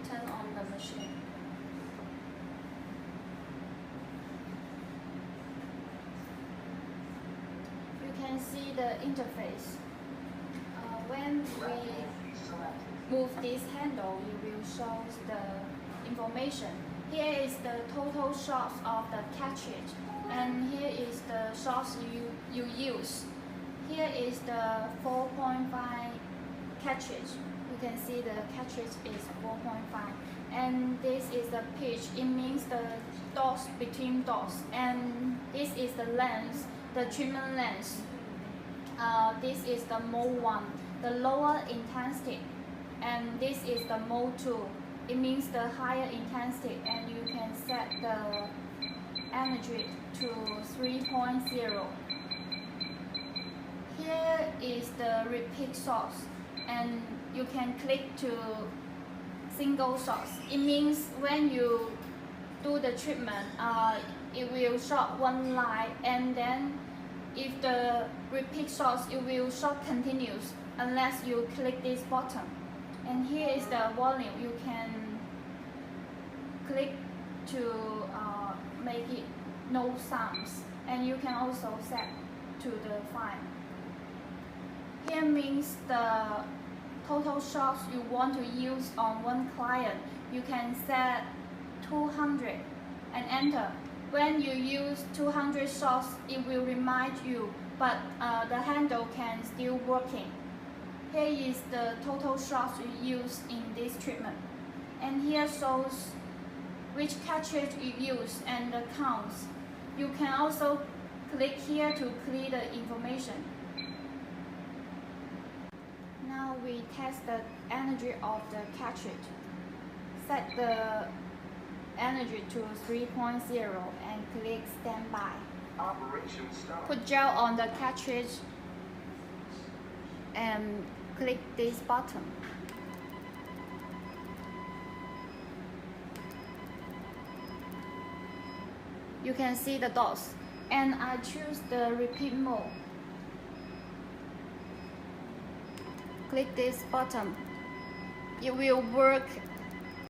turn on the machine. You can see the interface. When we move this handle, it will show the information. Here is the total shots of the cartridge, and here is the shots you use. Here is the 4.5 cartridge. You can see the cartridge is 4.5, and this is the pitch. It means the dots between dots, and this is the length, the treatment length. This is the mode 1, the lower intensity, and this is the mode 2. It means the higher intensity, and you can set the energy to 3.0. Here is the repeat shots, and you can click to single shots. It means when you do the treatment, it will shot one line, and then if the repeat shots, it will shot continuous unless you click this button. And here is the volume. You can click to make it no sounds, and you can also set to the 5. Here means the total shots you want to use on one client. You can set 200 and enter. When you use 200 shots, it will remind you, but the handle can still working. Here is the total shots you use in this treatment. And here shows which cartridge you use and the counts. You can also click here to clear the information. Now we test the energy of the cartridge. Set the energy to 3.0 and click standby. Operation stop. Put gel on the cartridge and click this button. You can see the dots, and I choose the repeat mode. Click this button. It will work